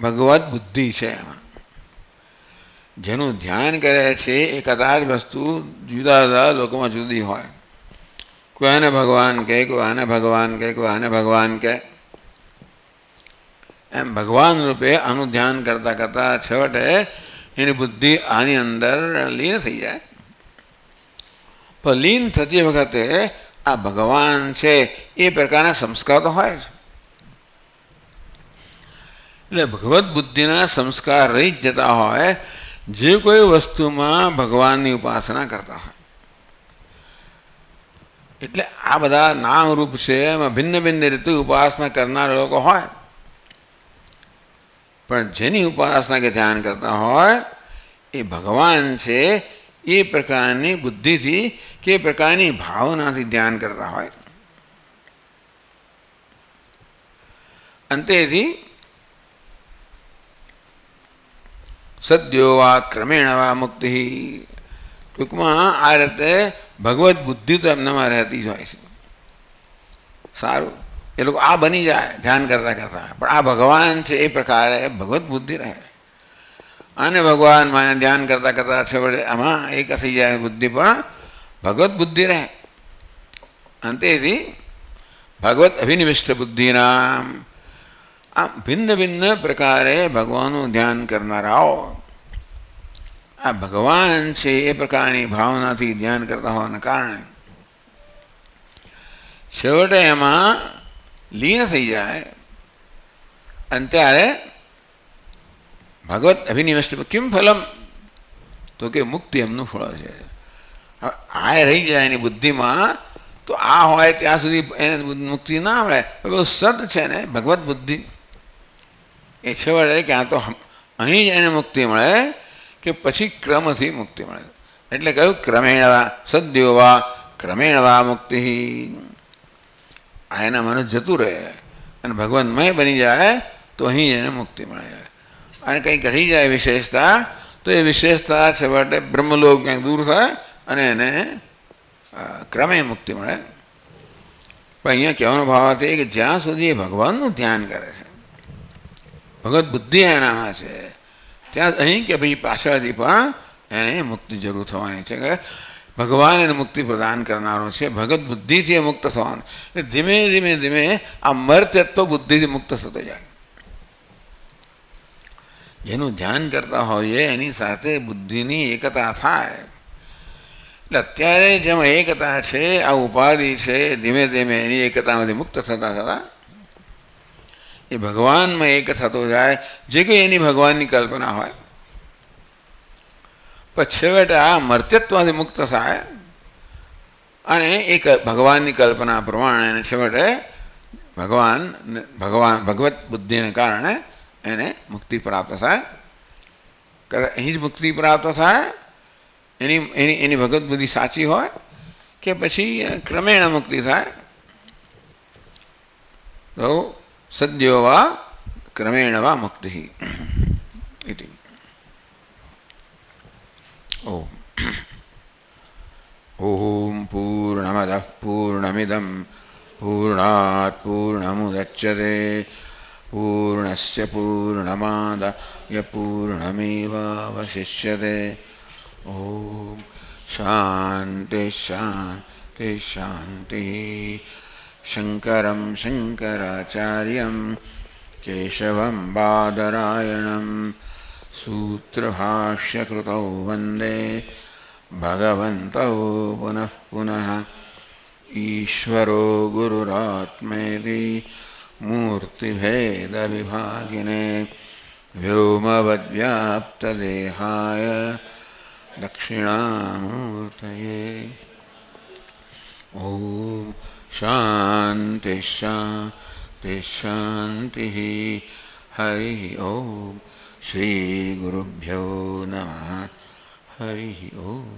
ભગવત બુદ્ધિ છે. જેનું ધ્યાન કરે છે એ કદાચ વસ્તુ જુદા જુદા લોકોમાં જુદી હોય. કોઈ આને ભગવાન કહે, કોઈ આને ભગવાન કહે, કોઈ આને ભગવાન કહે. એમ ભગવાન રૂપે આનું ધ્યાન કરતાં કરતાં છેવટે એની બુદ્ધિ આની અંદર લીન થઈ જાય. પણ લીન થતી વખતે આ ભગવાન છે એ પ્રકારના સંસ્કાર તો હોય જ. એટલે ભગવત બુદ્ધિના સંસ્કાર રહી જ જતા હોય જે કોઈ વસ્તુમાં ભગવાનની ઉપાસના કરતા હોય. એટલે આ બધા નામરૂપ છે, એમાં ભિન્ન ભિન્ન રીતે ઉપાસના કરનાર લોકો હોય, પણ જેની ઉપાસના કે ધ્યાન કરતા હોય એ ભગવાન છે એ પ્રકારની બુદ્ધિથી કે પ્રકારની ભાવનાથી ધ્યાન કરતા હોય. અંતેથી સદ્યો વા ક્રમેણ વા મુક્તિ, ટૂંકમાં આ રીતે ભગવત બુદ્ધિ તો એમનામાં રહેતી જ હોય છે. સારું, એ લોકો આ બની જાય ધ્યાન કરતાં કરતાં, પણ આ ભગવાન છે એ પ્રકારે ભગવત બુદ્ધિ રહે. અને ભગવાન માને ધ્યાન કરતાં કરતાં છેવટે આમાં એક થઈ જાય બુદ્ધિ, પણ ભગવત બુદ્ધિ રહે. અંતેથી ભગવત અભિનિવિષ્ટ બુદ્ધિના આમ ભિન્ન ભિન્ન પ્રકારે ભગવાનનું ધ્યાન કરનારાઓ આ ભગવાન છે એ પ્રકારની ભાવનાથી ધ્યાન કરતા હોવાના કારણે છેવટે એમાં લીન થઈ જાય. અને ત્યારે ભગવત અભિનિવિષ્ટ કિમ ફલમ, તો કે મુક્તિ એમનું ફળ છે. આ રહી જાય એની બુદ્ધિમાં, તો આ હોય ત્યાં સુધી એને મુક્તિ ના મળે. પેલું સદ છે ને ભગવત બુદ્ધિ એ છેવટે કે આ તો અહીં જ એને મુક્તિ મળે કે પછી ક્રમથી મુક્તિ મળે. એટલે કહ્યું ક્રમેણ વા સદ્યો વા ક્રમેણ વા મુક્તિ. આ એના મને જતું રહે અને ભગવાનમય બની જાય તો અહીં એને મુક્તિ મળે. અને કંઈક રહી જાય વિશેષતા તો એ વિશેષતા છેવટે બ્રહ્મલોક ક્યાંક દૂર થાય અને એને ક્રમે મુક્તિ મળે. પણ અહીંયા કહેવાનો ભાવ છે કે જ્યાં સુધી એ ભગવાનનું ધ્યાન કરે છે, ભગવત બુદ્ધિ એનામાં છે, ત્યાં અહીં કે ભાઈ પાછળથી પણ એને મુક્તિ જરૂર થવાની છે. કે ભગવાન એને મુક્તિ પ્રદાન કરનારો છે, ભગત બુદ્ધિથી એ મુક્ત થવાનું. ધીમે ધીમે ધીમે આ મર્ત્યત્વ બુદ્ધિથી મુક્ત થતો જાય. જેનું ધ્યાન કરતા હોઈએ એની સાથે બુદ્ધિની એકતા થાય. એટલે અત્યારે જેમ એકતા છે, આ ઉપાધિ છે, ધીમે ધીમે એની એકતામાંથી મુક્ત થતા થતા એ ભગવાનમાં એક થતો જાય. જે કંઈ એની ભગવાનની કલ્પના હોય પછી છેવટે આ મર્ત્યત્વથી મુક્ત થાય અને એક ભગવાનની કલ્પના પ્રમાણે એને છેવટે ભગવત બુદ્ધિને કારણે એને મુક્તિ પ્રાપ્ત થાય. અહીં જ મુક્તિ પ્રાપ્ત થાય એની ભગવત બુદ્ધિ સાચી હોય કે પછી ક્રમેણ મુક્તિ થાય. તો સદ્યો વા ક્રમેણ વા મુક્તિ. ઓમ પૂર્ણમદઃ પૂર્ણમિદં પૂર્ણાત પૂર્ણમુદચ્યતે પૂર્ણસ્ય પૂર્ણમાદાય પૂર્ણમેવાવશિષ્યતે. ઓમ શાંતિ શાંતિ શાંતિ. શંકરં શંકરાચાર્યં કેશવં બાદરાયણં સૂત્રભાષ્યકૃતૌ વંદે ભગવन्तौ પુનઃ પુનઃ. ઈશ્વરો ગુરુરાત્મેતિ મૂર્તિભેદવિભાગિને વ્યોમવદ્વ્યાપ્તદેહાય દક્ષિણામૂર્તયે. ઓમ શાંતિ શાંતિ શાંતિ. હરિ ઓમ. શ્રી ગુરુભ્યો નમઃ. હરિ ઓમ.